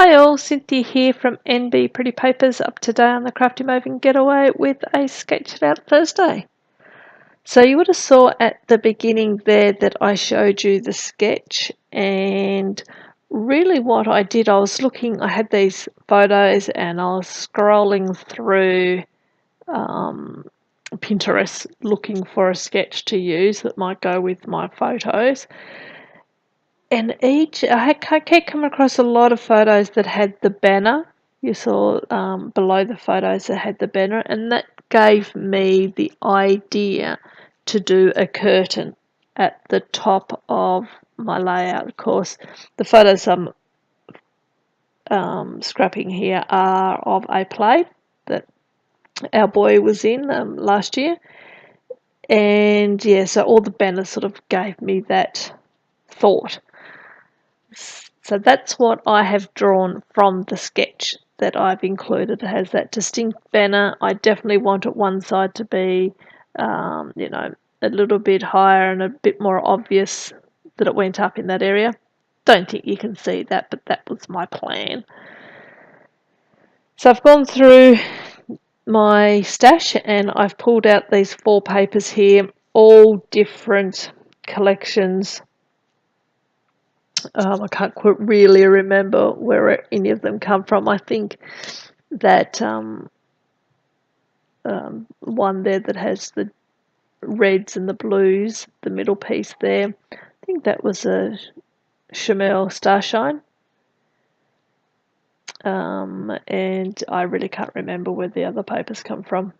Hi all, Cynthia here from NB Pretty Papers, up today on the Crafty Maven Getaway with a Sketch It Out Thursday. So you would have saw at the beginning there that I showed you the sketch, and really what I did, I had these photos and I was scrolling through Pinterest looking for a sketch to use that might go with my photos. And I kept coming across a lot of photos that had the banner. You saw below the photos that had the banner, and that gave me the idea to do a curtain at the top of my layout. Of course, the photos I'm scrapping here are of a play that our boy was in last year. And yeah, so all the banners sort of gave me that thought. So that's what I have drawn from the sketch that I've included. It has that distinct banner. I definitely wanted one side to be, a little bit higher and a bit more obvious that it went up in that area. Don't think you can see that, but that was my plan. So I've gone through my stash and I've pulled out these 4 papers here, all different collections. I can't really remember where any of them come from. I think that one there that has the reds and the blues, the middle piece there, I think that was a Chamel Starshine. And I really can't remember where the other papers come from.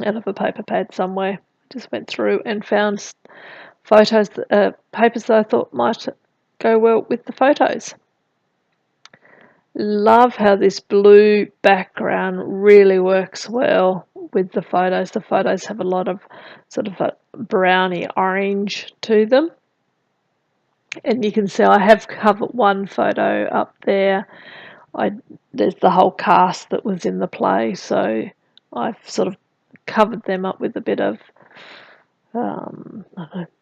Out of a paper pad somewhere. Just went through and found papers that I thought might go well with the photos. Love how this blue background really works well with the photos. The photos have a lot of sort of a browny orange to them. And you can see I have covered one photo up there. There's the whole cast that was in the play, so I've sort of covered them up with a bit of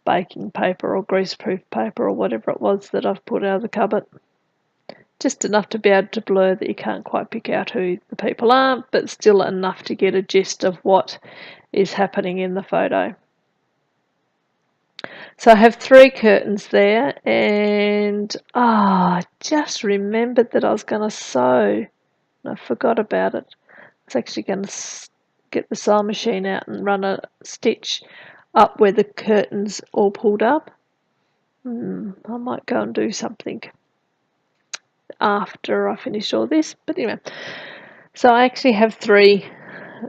baking paper or greaseproof paper or whatever it was that I've put out of the cupboard. Just enough to be able to blur that you can't quite pick out who the people are, but still enough to get a gist of what is happening in the photo. So I have 3 curtains there, and I just remembered that I was going to sew. I forgot about it. I was actually going to get the sewing machine out and run a stitch up where the curtains all pulled up. I might go and do something after I finish all this, but anyway. So I actually have 3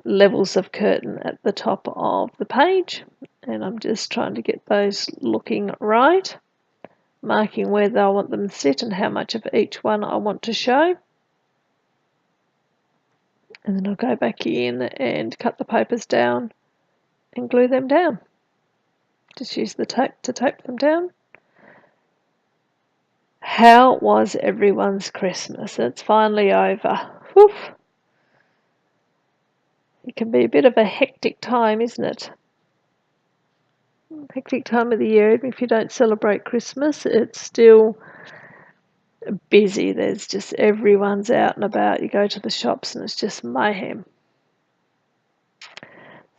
levels of curtain at the top of the page, and I'm just trying to get those looking right, marking where I want them to sit and how much of each one I want to show. And then I'll go back in and cut the papers down and glue them down. Just use the tape to tape them down. How was everyone's Christmas? It's finally over. Whew. It can be a bit of a hectic time, isn't it? Hectic time of the year. Even if you don't celebrate Christmas, it's still busy. There's just everyone's out and about. You go to the shops and it's just mayhem.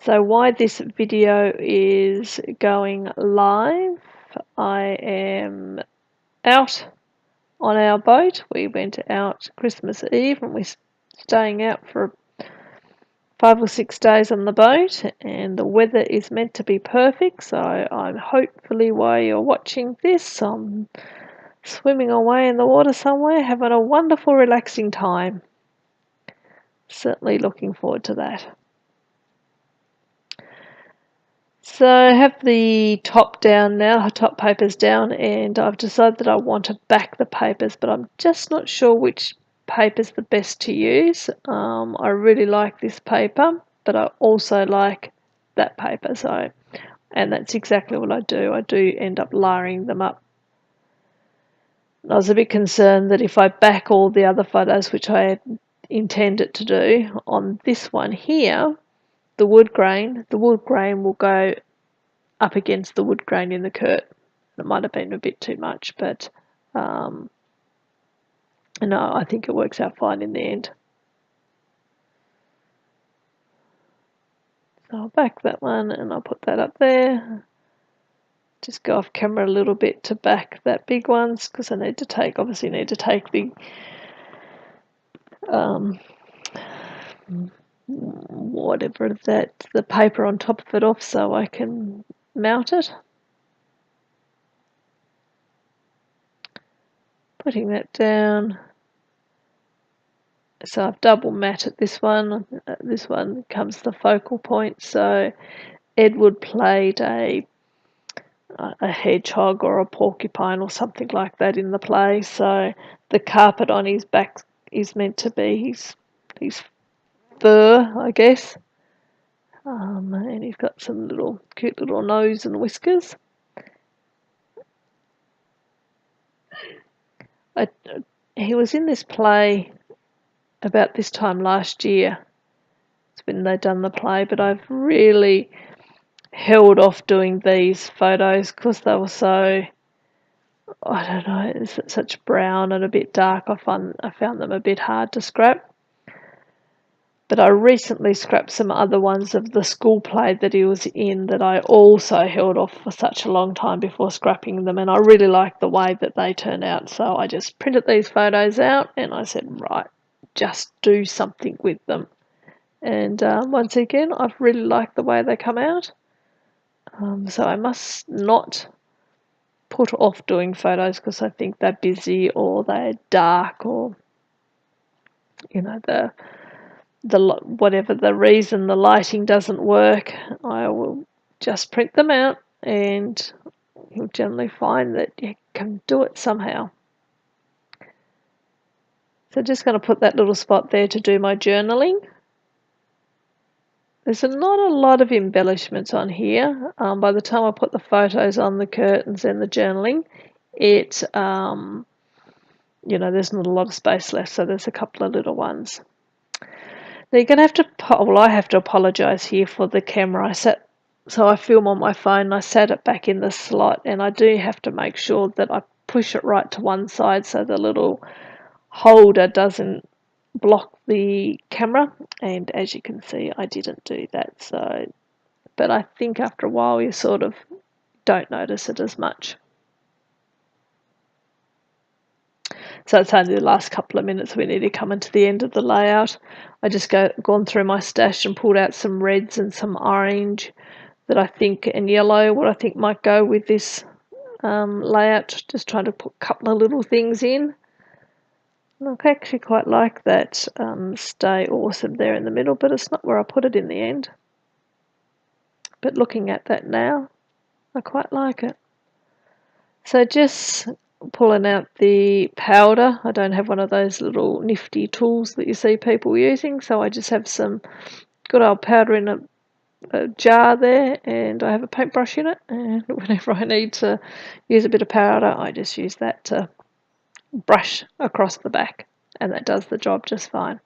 So why this video is going live, I am out on our boat. We went out Christmas Eve and we're staying out for 5 or 6 days on the boat, and the weather is meant to be perfect, so I'm hopefully while you're watching this, I'm swimming away in the water somewhere, having a wonderful relaxing time. Certainly looking forward to that. So I have the top down now, top papers down, and I've decided that I want to back the papers, but I'm just not sure which paper's the best to use. I really like this paper, but I also like that paper, and that's exactly what I do. I do end up layering them up. I was a bit concerned that if I back all the other photos, which I had intended to do, on this one here, the wood grain will go up against the wood grain in the curtain. It might have been a bit too much, but And I think it works out fine in the end. So I'll back that one and I'll put that up there. Just go off camera a little bit to back that big ones because I need to take, obviously need to take the whatever that, the paper on top of it off so I can mount it. Putting that down. So I've double matted this one. This one comes the focal point. So Edward played a hedgehog or a porcupine or something like that in the play. So the carpet on his back is meant to be his fur, I guess. And he's got some little cute little nose and whiskers. He was in this play about this time last year. It's when they'd done the play, but I've really held off doing these photos because they were so, I don't know, it's such brown and a bit dark. I found them a bit hard to scrap. But I recently scrapped some other ones of the school play that he was in that I also held off for such a long time before scrapping them, and I really liked the way that they turned out. So I just printed these photos out and I said, right, just do something with them. And once again, I've really liked the way they come out. So I must not put off doing photos because I think they're busy or they're dark or, you know, the whatever the reason, the lighting doesn't work. I will just print them out and you'll generally find that you can do it somehow. So just going to put that little spot there to do my journaling. There's not a lot of embellishments on here. By the time I put the photos on, the curtains and the journaling, it, you know, there's not a lot of space left, so there's a couple of little ones. Now you're going to have to, well, I have to apologise here for the camera. So I film on my phone and I sat it back in the slot, and I do have to make sure that I push it right to one side so the little holder doesn't block the camera, and as you can see I didn't do that. So, but I think after a while you sort of don't notice it as much. So it's only the last couple of minutes we need to come into the end of the layout. I just gone through my stash and pulled out some reds and some orange that I think, and yellow, what I think might go with this layout. Just trying to put a couple of little things in. And I actually quite like that Stay Awesome there in the middle, but it's not where I put it in the end. But looking at that now, I quite like it. So just pulling out the powder. I don't have one of those little nifty tools that you see people using, so I just have some good old powder in a jar there, and I have a paintbrush in it, and whenever I need to use a bit of powder I just use that to brush across the back, and that does the job just fine.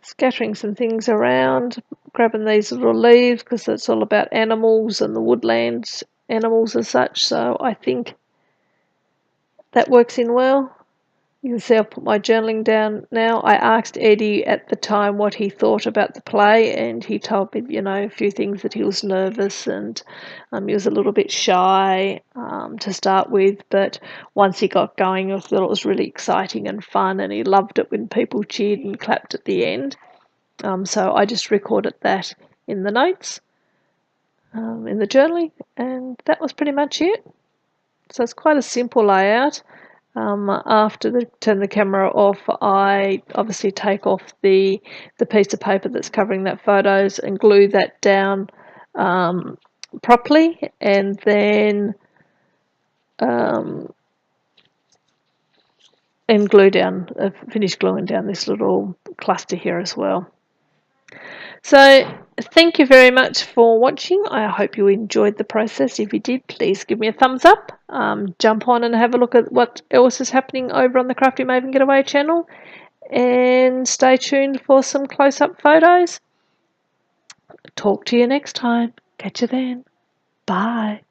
Scattering some things around, grabbing these little leaves because it's all about animals and the woodlands animals as such, so I think that works in well. You can see I've put my journaling down now. I asked Eddie at the time what he thought about the play, and he told me, you know, a few things, that he was nervous and he was a little bit shy to start with, but once he got going, I thought it was really exciting and fun, and he loved it when people cheered and clapped at the end. So I just recorded that in the notes, in the journaling, and that was pretty much it. So it's quite a simple layout. After turn the camera off, I obviously take off the piece of paper that's covering that photos and glue that down properly, and then finish gluing down this little cluster here as well. So thank you very much for watching. I hope you enjoyed the process. If you did, please give me a thumbs up. Jump on and have a look at what else is happening over on the Crafty Maven Getaway channel, and stay tuned for some close-up photos. Talk to you next time. Catch you then. Bye.